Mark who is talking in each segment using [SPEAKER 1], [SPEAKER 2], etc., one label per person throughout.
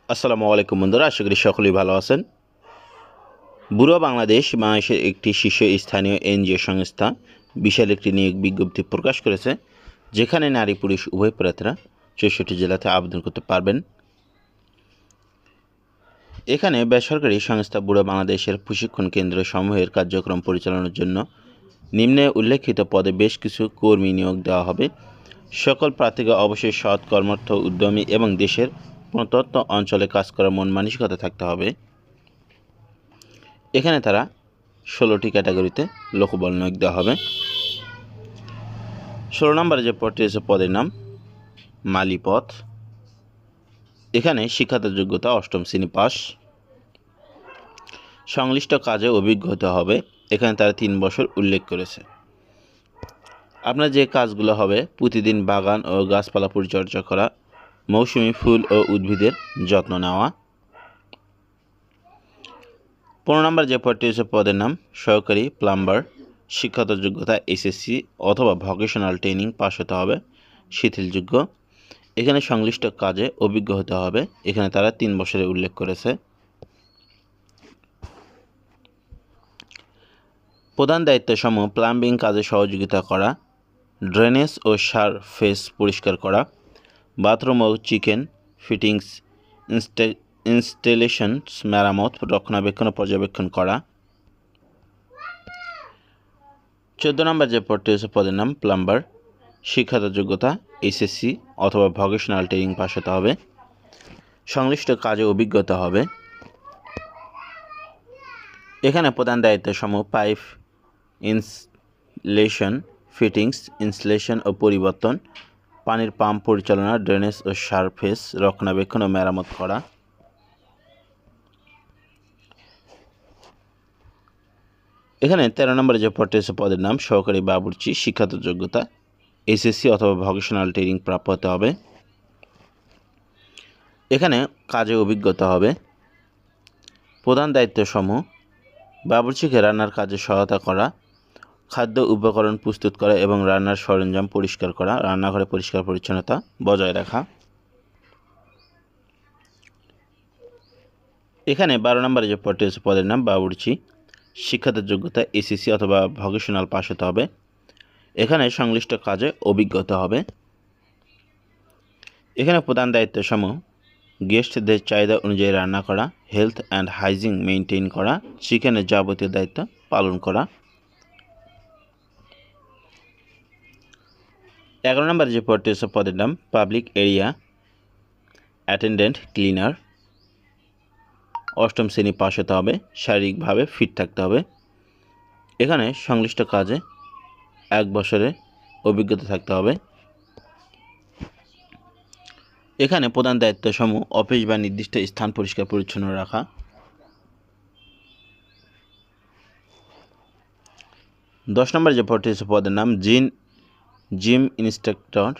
[SPEAKER 1] আসসালামু আলাইকুম বন্ধুরা, আশা করি সকলেই ভালো আছেন। ব্যুরো বাংলাদেশের একটি শীর্ষস্থানীয় এনজিও সংস্থা বিশাল একটি নিয়োগ বিজ্ঞপ্তি প্রকাশ করেছে, যেখানে নারী পুরুষ উভয় প্রার্থীরা ৬৪ জেলাতে আবেদন করতে পারবেন। এখানে বেসরকারি সংস্থা ব্যুরো বাংলাদেশের প্রশিক্ষণ কেন্দ্র সমূহের কার্যক্রম পরিচালনার জন্য নিম্নে উল্লেখিত পদে বেশ কিছু কর্মী নিয়োগ দেওয়া হবে। সকল প্রার্থীকে অবশ্যই সৎ, কর্মঠ, উদ্যমী এবং দেশের প্রত্যন্ত অঞ্চলে কাজ করার মন মানসিকতা থাকতে হবে। এখানে তারা 16টি ক্যাটাগরিতে লোকবল নিয়োগ দেওয়া হবে। 16 নম্বরে যে পদটি আছে, পদের নাম মালি পদ। এখানে শিক্ষাগত যোগ্যতা 8ম শ্রেণী পাস। সংশ্লিষ্ট কাজে অভিজ্ঞ হতে হবে। এখানে তারা 3 বছর উল্লেখ করেছে। আপনার যে কাজগুলো হবে, প্রতিদিন বাগান ও গাছপালা পরিচর্যা করা, মৌসুমি ফুল ও উদ্ভিদের যত্ন নেওয়া। 15 নম্বর যে পদটি আছে, পদের নাম সহকারী প্লাম্বার। শিক্ষাগত যোগ্যতা এসএসসি অথবা ভোকেশনাল ট্রেনিং পাস হতে হবে, শিথিলযোগ্য। এখানে সংশ্লিষ্ট কাজে অভিজ্ঞ হতে হবে। এখানে তারা 3 বছরে উল্লেখ করেছে। প্রধান দায়িত্বসমূহ প্লাম্বিং কাজে সহযোগিতা করা, ড্রেনেজ ও সারফেস পরিষ্কার করা, বাথরুম ও চিকেন ফিটিংস ইনস্টলেশনস মেরামত, রক্ষণাবেক্ষণ ও পর্যবেক্ষণ করা। 14 নম্বর যে পদটি আছে, পদের নাম প্লাম্বার। শিক্ষাগত যোগ্যতা এসএসসি অথবা ভোকেশনাল ট্রেনিং পাস হতে হবে, সংশ্লিষ্ট কাজে অভিজ্ঞতা হবে। এখানে প্রধান দায়িত্বসমূহ পাইপ ইনস্টলেশন, ফিটিংস ইনস্টলেশন ও পরিবর্তন, পানির পাম্প পরিচালনা, ড্রেনেজ ও সারফেস রক্ষণাবেক্ষণ ও মেরামত করা। এখানে 13 নম্বরে যে পদটি আছে, পদের নাম সহকারী বাবুর্চি। শিক্ষাগত যোগ্যতা এসএসসি অথবা ভোকেশনাল ট্রেনিং প্রাপ্ত হতে হবে। এখানে কাজে অভিজ্ঞতা হবে। প্রধান দায়িত্বসমূহ বাবুর্চিকে রান্নার কাজে সহায়তা করা, খাদ্য উপকরণ প্রস্তুত করা এবং রান্নার সরঞ্জাম পরিষ্কার করা, রান্নাঘরে পরিষ্কার পরিচ্ছন্নতা বজায় রাখা। এখানে 12 নম্বরে যে পদটি আছে, পদের নাম বাবুর্চি। শিক্ষাগত যোগ্যতা এসএসসি অথবা ভোকেশনাল পাস হতে হবে। এখানে সংশ্লিষ্ট কাজে অভিজ্ঞতা হবে। এখানে প্রধান দায়িত্বসমূহ গেস্টদের চাহিদা অনুযায়ী রান্না করা, হেলথ অ্যান্ড হাইজিন মেনটেন করা, চিকেনের যাবতীয় দায়িত্ব পালন করা। 11 নম্বর যে পদটি আছে, পদের নাম পাবলিক এরিয়া অ্যাটেন্ডেন্ট ক্লিনার। 8ম শ্রেণী পাস হতে হবে, শারীরিকভাবে ফিট থাকতে হবে। এখানে সংশ্লিষ্ট কাজে 1 বছরের অভিজ্ঞতা থাকতে হবে। এখানে প্রধান দায়িত্বসমূহ অফিস বা নির্দিষ্ট স্থান পরিষ্কার পরিচ্ছন্ন রাখা। 10 নম্বর যে পদটি আছে, পদের নাম জিম ইনস্ট্রাক্টর।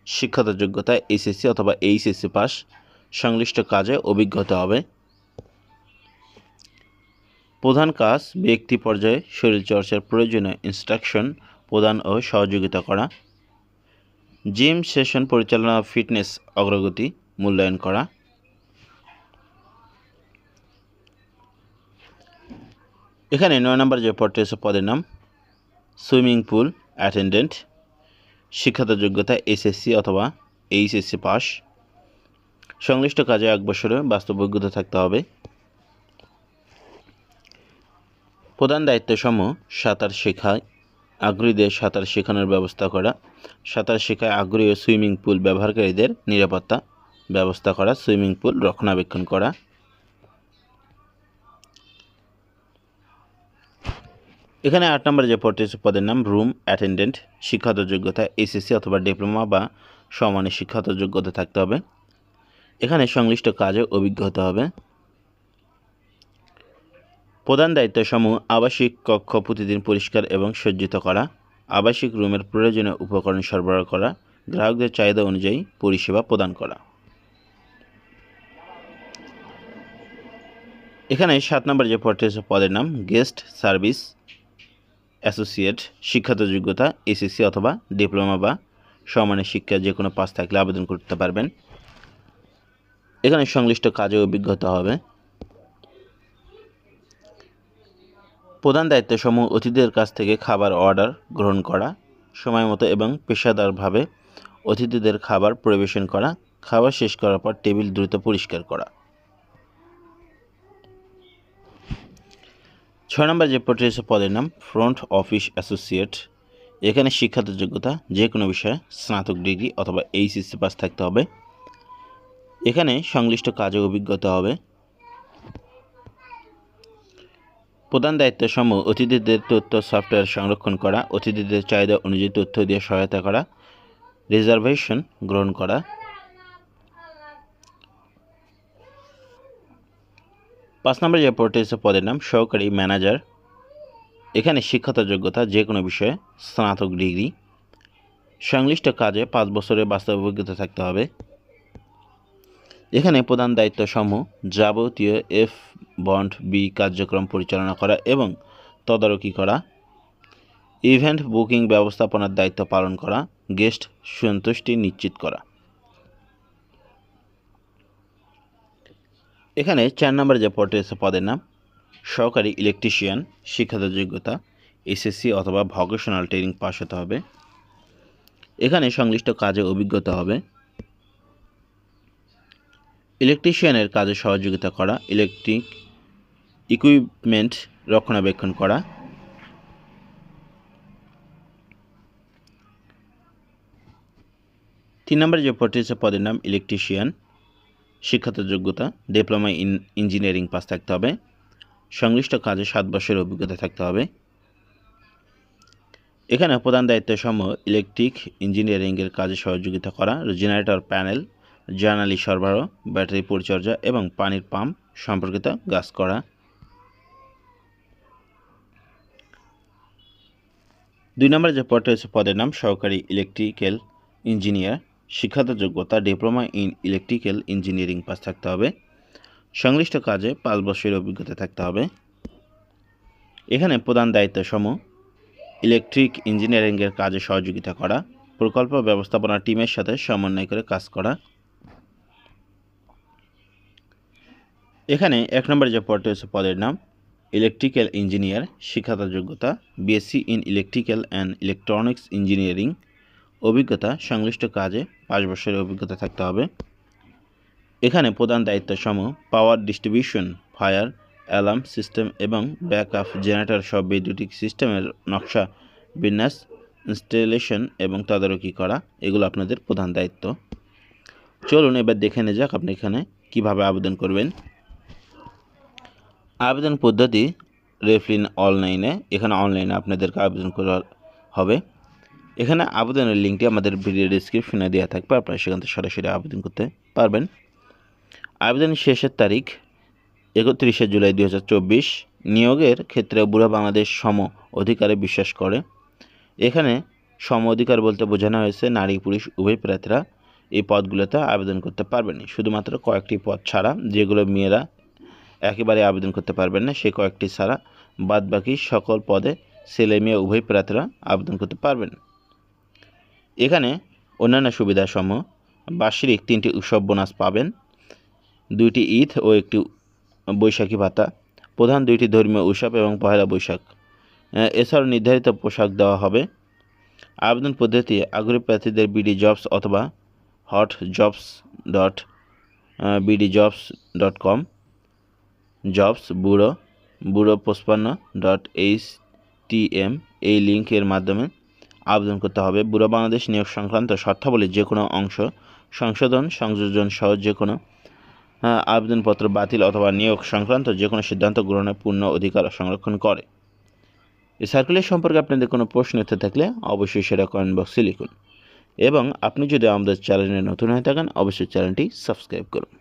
[SPEAKER 1] শিক্ষাগত যোগ্যতা এসএসসি অথবা এইচএসসি পাস, সংশ্লিষ্ট কাজে অভিজ্ঞতা হবে। প্রধান কাজ ব্যক্তি পর্যায়ে শরীরচর্চার প্রয়োজনীয় ইনস্ট্রাকশন প্রদান ও সহযোগিতা করা, জিম সেশন পরিচালনা, ফিটনেস অগ্রগতি মূল্যায়ন করা। এখানে 9 নম্বর যে পদটি আছে, পদের নাম সুইমিং পুল অ্যাটেন্ডেন্ট। শিক্ষাগত যোগ্যতা এসএসসি অথবা এইচএসসি পাস, সংশ্লিষ্ট কাজে 1 বছরের বাস্তব অভিজ্ঞতা থাকতে হবে। প্রধান দায়িত্বসমূহ সাঁতার শেখায় আগ্রহীদের সাঁতার শেখানোর ব্যবস্থা করা, সাঁতার শেখায় আগ্রহী ও সুইমিং পুল ব্যবহারকারীদের নিরাপত্তা ব্যবস্থা করা, সুইমিং পুল রক্ষণাবেক্ষণ করা। এখানে 8 নম্বরে যে পদটি আছে, পদের নাম রুম অ্যাটেন্ডেন্ট। শিক্ষাগত যোগ্যতা এসএসসি অথবা ডিপ্লোমা বা সমমানের শিক্ষাগত যোগ্যতা থাকতে হবে। এখানে সংশ্লিষ্ট কাজে অভিজ্ঞ হতে হবে। প্রধান দায়িত্বসমূহ আবাসিক কক্ষ প্রতিদিন পরিষ্কার এবং সজ্জিত করা, আবাসিক রুমের প্রয়োজনীয় উপকরণ সরবরাহ করা, গ্রাহকদের চাহিদা অনুযায়ী পরিষেবা প্রদান করা। এখানে 7 নম্বর যে পদটি আছে, পদের নাম গেস্ট সার্ভিস অ্যাসোসিয়েট। শিক্ষাগত যোগ্যতা এসএসসি অথবা ডিপ্লোমা বা সমমানের শিক্ষা যে কোনো পাস থাকলে আবেদন করতে পারবেন। এখানে সংশ্লিষ্ট কাজে অভিজ্ঞতা হবে। প্রধান দায়িত্বসমূহ অতিথিদের কাছ থেকে খাবার অর্ডার গ্রহণ করা, সময় মতো এবং পেশাদারভাবে অতিথিদের খাবার পরিবেশন করা, খাবার শেষ করার পর টেবিল দ্রুত পরিষ্কার করা। 6 নম্বর যে পদটি রয়েছে পদের নাম ফ্রন্ট অফিস অ্যাসোসিয়েট। এখানে শিক্ষাগত যোগ্যতা যে কোনো বিষয়ে স্নাতক ডিগ্রি অথবা এইচএসসি পাস থাকতে হবে। এখানে সংশ্লিষ্ট কাজে অভিজ্ঞতা হবে। প্রধান দায়িত্বসমূহ অতিথিদের তথ্য সফটওয়্যার সংরক্ষণ করা, অতিথিদের চাহিদা অনুযায়ী তথ্য দিয়ে সহায়তা করা, রিজার্ভেশন গ্রহণ করা। 5 নম্বর যে পদটি রয়েছে পদের নাম সহকারী ম্যানেজার। এখানে শিক্ষাগত যোগ্যতা যে কোনো বিষয়ে স্নাতক ডিগ্রি, সংশ্লিষ্ট কাজে 5 বছরের বাস্তব অভিজ্ঞতা থাকতে হবে। এখানে প্রধান দায়িত্বসমূহ যাবতীয় F-বন্ড-B কার্যক্রম পরিচালনা করা এবং তদারকি করা, ইভেন্ট বুকিং ব্যবস্থাপনার দায়িত্ব পালন করা, গেস্ট সন্তুষ্টি নিশ্চিত করা। এখানে 4 নম্বরে যে পদটি রয়েছে পদের নাম সহকারী ইলেকট্রিশিয়ান। শিক্ষাগত যোগ্যতা এসএসসি অথবা ভোকেশনাল ট্রেনিং পাস হতে হবে। এখানে সংশ্লিষ্ট কাজে অভিজ্ঞতা হবে। ইলেকট্রিশিয়ানের কাজে সহযোগিতা করা, ইলেকট্রিক ইকুইপমেন্ট রক্ষণাবেক্ষণ করা। 3 নম্বরে যে পদটি রয়েছে পদের নাম ইলেকট্রিশিয়ান। শিক্ষাগত যোগ্যতা ডিপ্লোমা ইন ইঞ্জিনিয়ারিং পাস থাকতে হবে। সংশ্লিষ্ট কাজে 7 বছরের অভিজ্ঞতা থাকতে হবে। এখানে প্রধান দায়িত্বসমূহ ইলেকট্রিক ইঞ্জিনিয়ারিংয়ের কাজে সহযোগিতা করা, জেনারেটর প্যানেল, জ্বালানি সরবরাহ, ব্যাটারি পরিচর্যা এবং পানির পাম্প সম্পর্কিত কাজ করা। 2 নম্বরে যে পদটি রয়েছে পদের নাম সহকারী ইলেকট্রিক্যাল ইঞ্জিনিয়ার। শিক্ষাগত যোগ্যতা diploma in electrical engineering pass থাকতে হবে। সংশ্লিষ্ট কাজে 5 বছরের অভিজ্ঞতা থাকতে হবে। এখানে প্রধান দায়িত্বসমূহ ইলেকট্রিক ইঞ্জিনিয়ারিংয়ের কাজে সহযোগিতা করা, প্রকল্প ব্যবস্থাপনা টিমের সাথে সমন্বয় করে কাজ করা। এখানে 1 নম্বরে যে পদটি রয়েছে পদের নাম ইলেকট্রিক্যাল ইঞ্জিনিয়ার। শিক্ষাগত যোগ্যতা BSc in electrical and electronics engineering. অভিজ্ঞতা সংশ্লিষ্ট কাজে 5 বছরের অভিজ্ঞতা থাকতে হবে। এখানে প্রধান দায়িত্বসমূহ power distribution, fire alarm system এবং ব্যাকআপ জেনারেটর সব বৈদ্যুতিক সিস্টেমের নকশা বিন্যাস, ইনস্টলেশন এবং তদারকি করা, এগুলো আপনাদের প্রধান দায়িত্ব। চলুন এবার দেখে নেওয়া যাক আপনি এখানে কিভাবে আবেদন করবেন। আবেদন পদ্ধতি রেফলিন অনলাইনে, এখানে অনলাইনে আপনাদেরকে আবেদন করা হবে। এখানে আবেদনের লিঙ্কটি আমাদের ভিডিও ডেসক্রিপশনে দেওয়া থাকবে, আপনারা সেখান থেকে সরাসরি আবেদন করতে পারবেন। আবেদনের শেষের তারিখ 31 জুলাই 2024। নিয়োগের ক্ষেত্রে বুড়ো বাংলাদেশ সম অধিকারে বিশ্বাস করে। এখানে সম অধিকার বলতে বোঝানো হয়েছে নারী পুরুষ উভয় প্রার্থীরা এই পদগুলোতে আবেদন করতে পারবেন, শুধুমাত্র কয়েকটি পদ ছাড়া, যেগুলো মেয়েরা একেবারে আবেদন করতে পারবেন না, সেই কয়েকটি ছাড়া বাদবাকি সকল পদে ছেলে মেয়ে উভয় প্রার্থীরা আবেদন করতে পারবেন। এখানে অন্যান্য সুবিধাসমূহ বার্ষিক 3টি উৎসব বোনাস পাবেন, 2টি ঈদ ও 1টি বৈশাখী ভাতা, প্রধান 2টি ধর্মীয় উৎসব এবং পহেলা বৈশাখ। এছাড়াও নির্ধারিত পোশাক দেওয়া হবে। আবেদন পদ্ধতি আগ্রহী প্রার্থীদের বিডি জবস অথবা hotjobs.bdjobs.com, জবস ব্যুরো 55.htm এই লিঙ্কের মাধ্যমে আবেদন করতে হবে। ব্যুরো বাংলাদেশ নিয়োগ সংক্রান্ত শর্তাবলী যে কোনো অংশ সংশোধন সংযোজন সহ যে কোনো আবেদনপত্র বাতিল অথবা নিয়োগ সংক্রান্ত যে কোনো সিদ্ধান্ত গ্রহণের পূর্ণ অধিকার সংরক্ষণ করে। এই সার্কুলার সম্পর্কে আপনাদের কোনো প্রশ্ন উত্তর থাকলে অবশ্যই সেটা কমেন্ট বক্সে লিখুন এবং আপনি যদি আমাদের চ্যানেলে নতুন হয়ে থাকেন অবশ্যই চ্যানেলটি সাবস্ক্রাইব করুন।